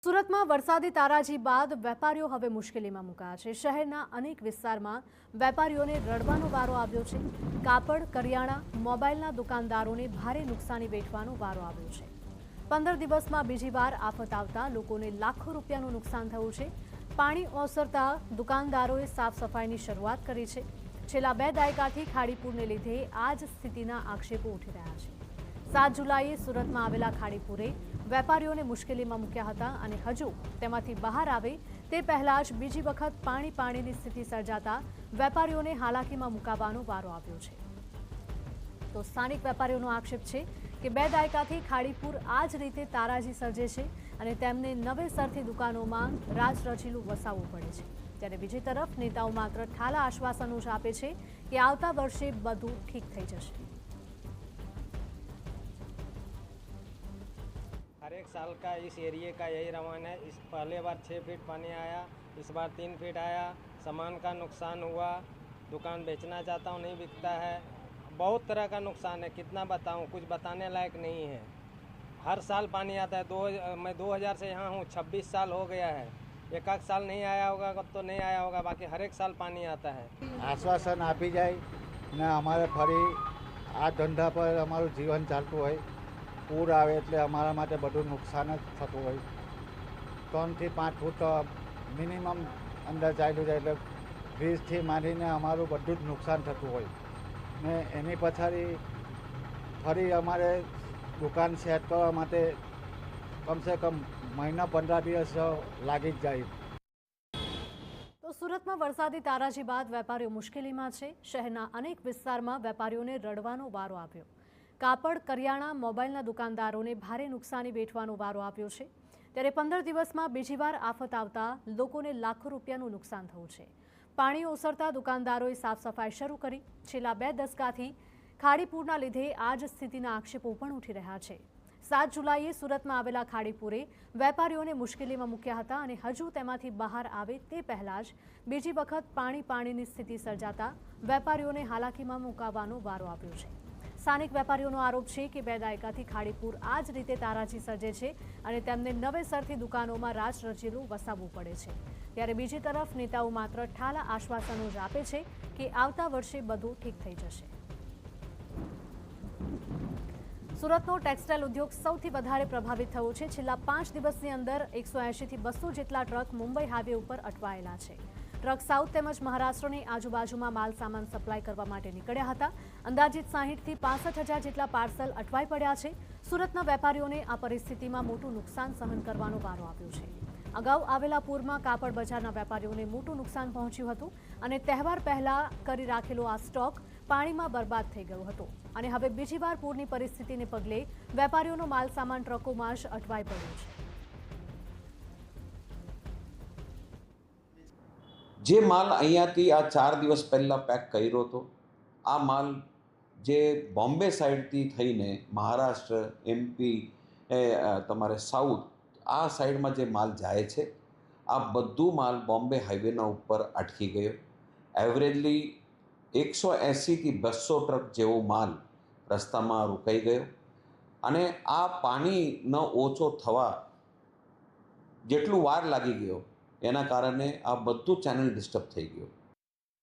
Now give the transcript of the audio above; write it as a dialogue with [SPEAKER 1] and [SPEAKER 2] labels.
[SPEAKER 1] સુરતમાં વરસાદી તારાજી બાદ વેપારીઓ હવે મુશ્કેલીમાં મુકાયા છે। શહેરના અનેક વિસ્તારમાં વેપારીઓને રડવાનો વારો આવ્યો છે। કાપડ, કરિયાણા, મોબાઈલના દુકાનદારોને ભારે નુકસાની વેઠવાનો વારો આવ્યો છે। 15 દિવસમાં બીજી વાર આફત આવતા લોકોને લાખો રૂપિયાનું નુકસાન થયું છે। પાણી ઓસરતા દુકાનદારોએ સાફ સફાઈની શરૂઆત કરી છે। છેલ્લા 2 દાયકાથી ખાડીપુરને લીધે આ જ સ્થિતિના આક્ષેપો ઉઠી રહ્યા છે। 7 જુલાઈએ સુરતમાં આવેલા ખાડીપુરે વેપારીઓને મુશ્કેલીમાં મૂક્યા હતા અને હજુ તેમાંથી બહાર આવે તે પહેલા જ બીજી વખત પાણીની સ્થિતિ સર્જાતા વેપારીઓને હાલાકીમાં મુકાવાનો વારો આવ્યો છે। તો સ્થાનિક વેપારીઓનો આક્ષેપ છે કે 2 દાયકાથી ખાડીપુર આ જ રીતે તારાજી સર્જે છે અને તેમને નવેસરથી દુકાનોમાં રાચરચીલું વસાવવું પડે છે। ત્યારે બીજી તરફ નેતાઓ માત્ર ઠાલા આશ્વાસનો જ આપે છે કે આવતા વર્ષે બધું ઠીક થઈ જશે।
[SPEAKER 2] हर एक साल का इस एरिए का यही रवान है। इस पहले बार 6 फीट पानी आया, इस बार 3 फीट आया। सामान का नुकसान हुआ, दुकान बेचना चाहता हूँ नहीं बिकता है। बहुत तरह का नुकसान है, कितना बताऊँ, कुछ बताने लायक नहीं है। हर साल पानी आता है। मैं 2000 से यहाँ हूँ, 26 साल हो गया है। एक आध साल नहीं आया होगा तो नहीं आया होगा, बाकी हर एक साल पानी आता है।
[SPEAKER 3] आश्वासन आपी जाए ने अमारे फरी आ धंधा पर अमारू जीवन चालતું હોય। પૂર આવે એટલે અમારા માટે બધું નુકસાન જ થતું હોય। 3 થી 5 ફૂટ મિનિમમ અંદર ચાલ્યું જાય એટલે બ્રિજથી માંડીને અમારું બધું જ નુકસાન થતું હોય ને એની પછાડી ફરી અમારે દુકાન સેટ કરવા માટે કમસે કમ મહિના 15 દિવસ લાગી જ જાય।
[SPEAKER 1] તો સુરતમાં વરસાદી તારાજી બાદ વેપારીઓ મુશ્કેલીમાં છે। શહેરના અનેક વિસ્તારમાં વેપારીઓને રડવાનો વારો આવ્યો। કાપડ, કરિયાણા, મોબાઈલના દુકાનદારોને ભારે નુકસાની વેઠવાનો વારો આવ્યો છે। ત્યારે 15 દિવસમાં બીજી વાર આફત આવતા લોકોને લાખો રૂપિયાનું નુકસાન થયું છે। પાણી ઓસરતા દુકાનદારોએ સાફ સફાઈ શરૂ કરી। છેલ્લા 2 દશકાથી ખાડીપુરના લીધે આ જ સ્થિતિના આક્ષેપો પણ ઉઠી રહ્યા છે। 7 જુલાઈએ સુરતમાં આવેલા ખાડીપુરે વેપારીઓને મુશ્કેલીમાં મૂક્યા હતા અને હજુ તેમાંથી બહાર આવે તે પહેલા જ બીજી વખત પાણીની સ્થિતિ સર્જાતા વેપારીઓને હાલાકીમાં મુકાવાનો વારો આવ્યો છે। સ્થાનિક વેપારીઓનો આરોપ છે કે 2 દાયકાથી ખાડીપુર આ જ રીતે તારાજી સર્જે છે અને તેમને નવેસરથી દુકાનોમાં રાચરચીલું વસાવવું પડે છે। ત્યારે બીજી તરફ નેતાઓ માત્ર ઠાલા આશ્વાસનો જ આપે છે કે આવતા વર્ષે બધું ઠીક થઈ જશે। સુરતનો ટેક્સટાઇલ ઉદ્યોગ સૌથી વધારે પ્રભાવિત થયો છે। છેલ્લા 5 દિવસની અંદર 180 થી 200 જેટલા ટ્રક મુંબઈ હાઈવે ઉપર અટવાયેલા છે। ટ્રક સાઉથ તેમજ મહારાષ્ટ્રની આજુબાજુમાં માલ સામાન સપ્લાય કરવા માટે નીકળ્યા હતા। અંદાજિત 60 થી 65,000 જેટલા પાર્સલ અટવાઈ પડ્યા છે। સુરતના વેપારીઓને આ પરિસ્થિતિમાં મોટું નુકસાન સહન કરવાનો વારો આવ્યો છે। અગાઉ આવેલા પૂરમાં કાપડ બજારના વેપારીઓને મોટું નુકસાન પહોંચ્યું હતું અને તહેવાર પહેલા કરી રાખેલો આ સ્ટોક પાણીમાં બરબાદ થઈ ગયો હતો અને હવે બીજી વાર પૂરની પરિસ્થિતિને પગલે વેપારીઓનો માલ સામાન ટ્રકોમાં જ અટવાઈ પડ્યો છે।
[SPEAKER 4] જે માલ અહીંયાથી આ 4 દિવસ પહેલાં પેક કર્યો હતો, આ માલ જે બોમ્બે સાઈડથી થઈને મહારાષ્ટ્ર, MP, તમારે સાઉથ આ સાઈડમાં જે માલ જાય છે, આ બધું માલ બોમ્બે હાઈવેના ઉપર અટકી ગયો। એવરેજલી 180 થી 200 ટ્રક જેવો માલ રસ્તામાં રોકાઈ ગયો અને આ પાણી ન ઓછો થવા જેટલું વાર લાગી ગયો એના કારણે આ બધું ચેનલ ડિસ્ટર્બ થઈ ગયું।